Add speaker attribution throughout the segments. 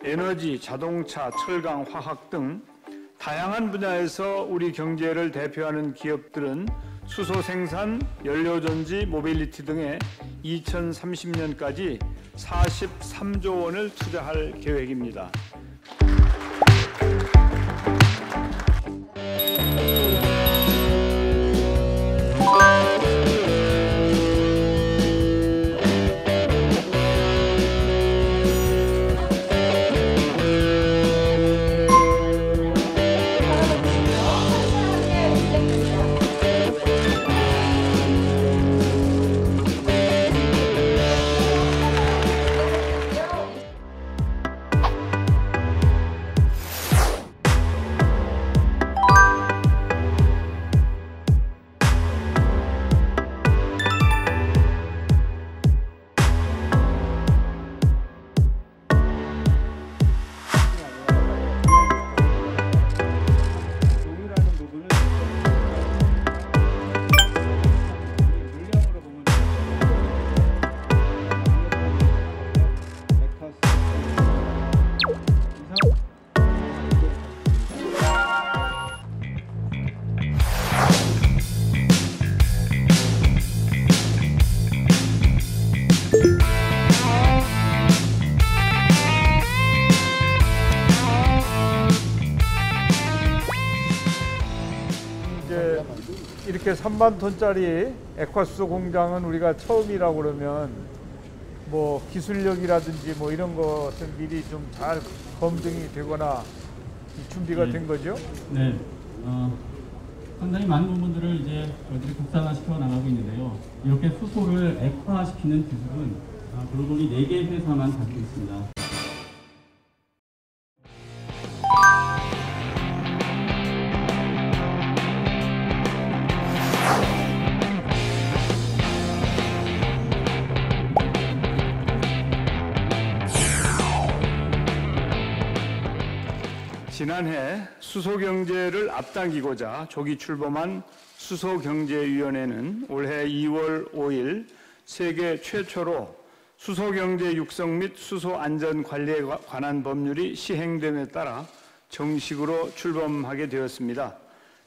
Speaker 1: 에너지, 자동차, 철강, 화학 등 다양한 분야에서 우리 경제를 대표하는 기업들은 수소 생산, 연료전지, 모빌리티 등에 2030년까지 43조 원을 투자할 계획입니다. 이렇게 3만 톤짜리 액화수소 공장은 우리가 처음이라고 그러면 뭐 기술력이라든지 뭐 이런 것은 미리 좀 잘 검증이 되거나 준비가 된 거죠?
Speaker 2: 네. 상당히 많은 부분들을 이제 저희들이 국산화시켜 나가고 있는데요. 이렇게 수소를 액화시키는 기술은 글로벌리 4개 회사만 가지고 있습니다.
Speaker 1: 지난해 수소경제를 앞당기고자 조기 출범한 수소경제위원회는 올해 2월 5일 세계 최초로 수소경제 육성 및 수소안전관리에 관한 법률이 시행됨에 따라 정식으로 출범하게 되었습니다.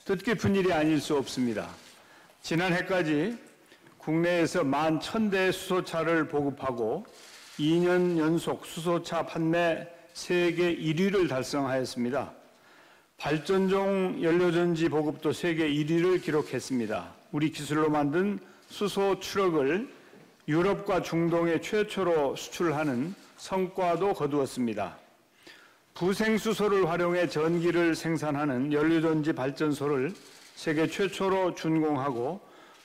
Speaker 1: 뜻깊은 일이 아닐 수 없습니다. 지난해까지 국내에서 11,000대 수소차를 보급하고 2년 연속 수소차 판매 세계 1위를 달성하였습니다. 발전용 연료전지 보급도 세계 1위를 기록했습니다. 우리 기술로 만든 수소 트럭을 유럽과 중동에 최초로 수출하는 성과도 거두었습니다. 부생수소를 활용해 전기를 생산하는 연료전지 발전소를 세계 최초로 준공하고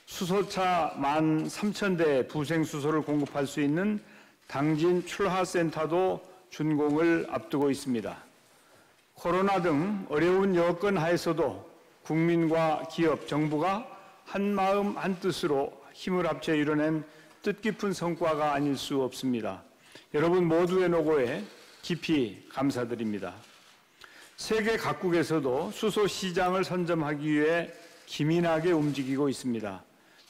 Speaker 1: 수소차 13,000대 부생수소를 공급할 수 있는 당진 출하센터도 준공을 앞두고 있습니다. 코로나 등 어려운 여건 하에서도 국민과 기업, 정부가 한마음 한뜻으로 힘을 합쳐 이뤄낸 뜻깊은 성과가 아닐 수 없습니다. 여러분 모두의 노고에 깊이 감사드립니다. 세계 각국에서도 수소 시장을 선점하기 위해 기민하게 움직이고 있습니다.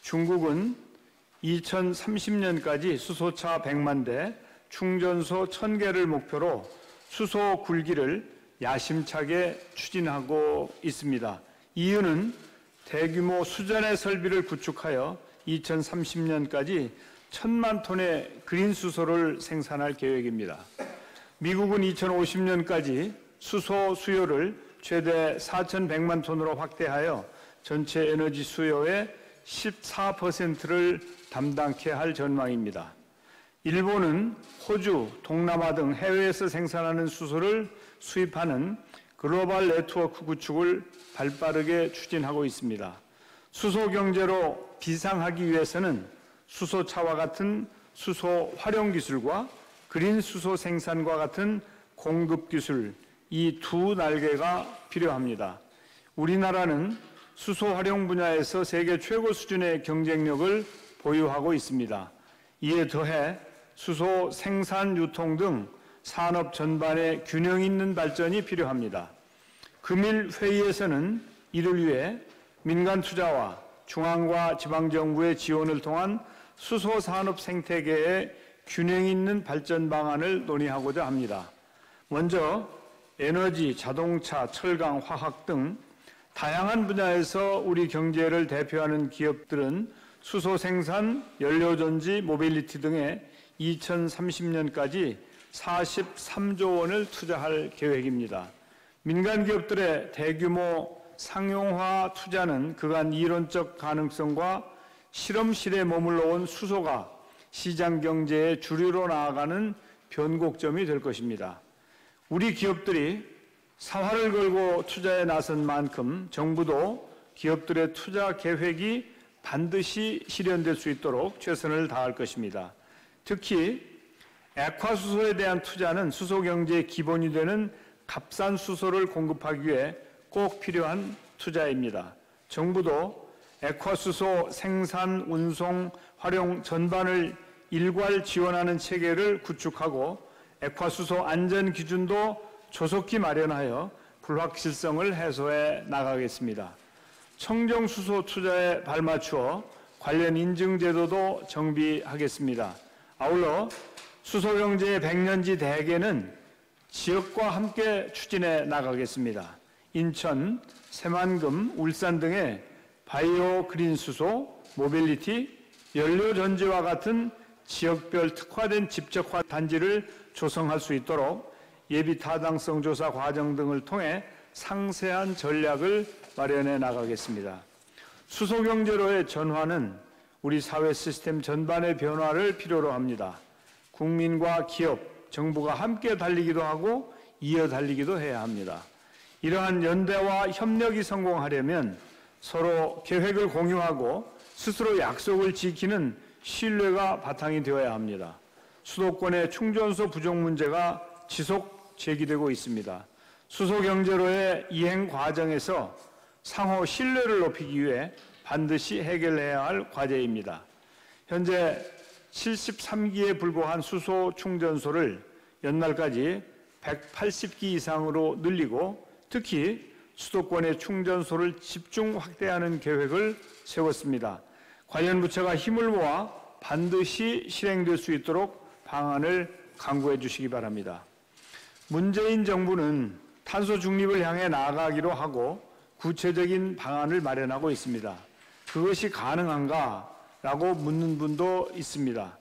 Speaker 1: 중국은 2030년까지 수소차 100만 대, 충전소 1,000개를 목표로 수소 굴기를 야심차게 추진하고 있습니다. 이유는 대규모 수전의 설비를 구축하여 2030년까지 1,000만 톤의 그린 수소를 생산할 계획입니다. 미국은 2050년까지 수소 수요를 최대 4,100만 톤으로 확대하여 전체 에너지 수요의 14%를 담당케 할 전망입니다. 일본은 호주, 동남아 등 해외에서 생산하는 수소를 수입하는 글로벌 네트워크 구축을 발빠르게 추진하고 있습니다. 수소 경제로 비상하기 위해서는 수소차와 같은 수소 활용 기술과 그린 수소 생산과 같은 공급 기술, 이 두 날개가 필요합니다. 우리나라는 수소 활용 분야에서 세계 최고 수준의 경쟁력을 보유하고 있습니다. 이에 더해 수소 생산, 유통 등 산업 전반의 균형 있는 발전이 필요합니다. 금일 회의에서는 이를 위해 민간 투자와 중앙과 지방정부의 지원을 통한 수소 산업 생태계의 균형 있는 발전 방안을 논의하고자 합니다. 먼저 에너지, 자동차, 철강, 화학 등 다양한 분야에서 우리 경제를 대표하는 기업들은 수소 생산, 연료전지, 모빌리티 등에 2030년까지 43조 원을 투자할 계획입니다. 민간 기업들의 대규모 상용화 투자는 그간 이론적 가능성과 실험실에 머물러 온 수소가 시장 경제의 주류로 나아가는 변곡점이 될 것입니다. 우리 기업들이 사활을 걸고 투자에 나선 만큼 정부도 기업들의 투자 계획이 반드시 실현될 수 있도록 최선을 다할 것입니다. 특히 액화수소에 대한 투자는 수소 경제의 기본이 되는 값싼 수소를 공급하기 위해 꼭 필요한 투자입니다. 정부도 액화수소 생산, 운송, 활용 전반을 일괄 지원하는 체계를 구축하고 액화수소 안전 기준도 조속히 마련하여 불확실성을 해소해 나가겠습니다. 청정수소 투자에 발맞추어 관련 인증제도도 정비하겠습니다. 아울러 수소경제의 백년지 대계는 지역과 함께 추진해 나가겠습니다. 인천, 새만금, 울산 등의 바이오 그린 수소, 모빌리티, 연료전지와 같은 지역별 특화된 집적화 단지를 조성할 수 있도록 예비 타당성 조사 과정 등을 통해 상세한 전략을 마련해 나가겠습니다. 수소경제로의 전환은 우리 사회 시스템 전반의 변화를 필요로 합니다. 국민과 기업, 정부가 함께 달리기도 하고 이어 달리기도 해야 합니다. 이러한 연대와 협력이 성공하려면 서로 계획을 공유하고 스스로 약속을 지키는 신뢰가 바탕이 되어야 합니다. 수도권의 충전소 부족 문제가 지속 제기되고 있습니다. 수소경제로의 이행 과정에서 상호 신뢰를 높이기 위해 반드시 해결해야 할 과제입니다. 현재 73기에 불과한 수소 충전소를 연말까지 180기 이상으로 늘리고 특히 수도권의 충전소를 집중 확대하는 계획을 세웠습니다. 관련 부처가 힘을 모아 반드시 실행될 수 있도록 방안을 강구해 주시기 바랍니다. 문재인 정부는 탄소 중립을 향해 나아가기로 하고 구체적인 방안을 마련하고 있습니다. 그것이 가능한가? 라고 묻는 분도 있습니다.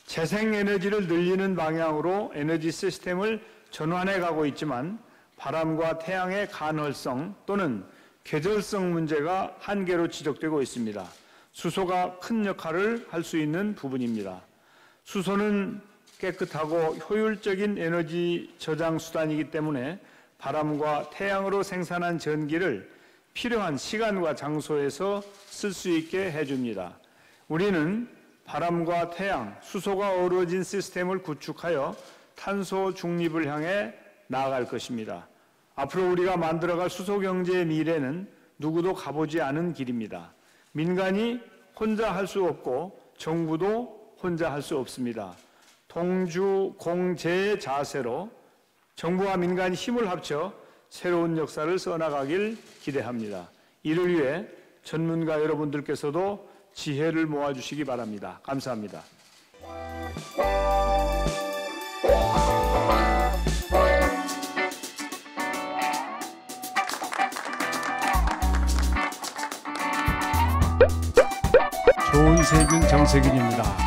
Speaker 1: 재생에너지를 늘리는 방향으로 에너지 시스템을 전환해 가고 있지만 바람과 태양의 간헐성 또는 계절성 문제가 한계로 지적되고 있습니다. 수소가 큰 역할을 할 수 있는 부분입니다. 수소는 깨끗하고 효율적인 에너지 저장 수단이기 때문에 바람과 태양으로 생산한 전기를 필요한 시간과 장소에서 쓸 수 있게 해줍니다. 우리는 바람과 태양, 수소가 어우러진 시스템을 구축하여 탄소 중립을 향해 나아갈 것입니다. 앞으로 우리가 만들어갈 수소경제의 미래는 누구도 가보지 않은 길입니다. 민간이 혼자 할 수 없고 정부도 혼자 할 수 없습니다. 동주공제의 자세로 정부와 민간이 힘을 합쳐 새로운 역사를 써나가길 기대합니다. 이를 위해 전문가 여러분들께서도 지혜를 모아주시기 바랍니다. 감사합니다. 좋은 세균 정세균입니다.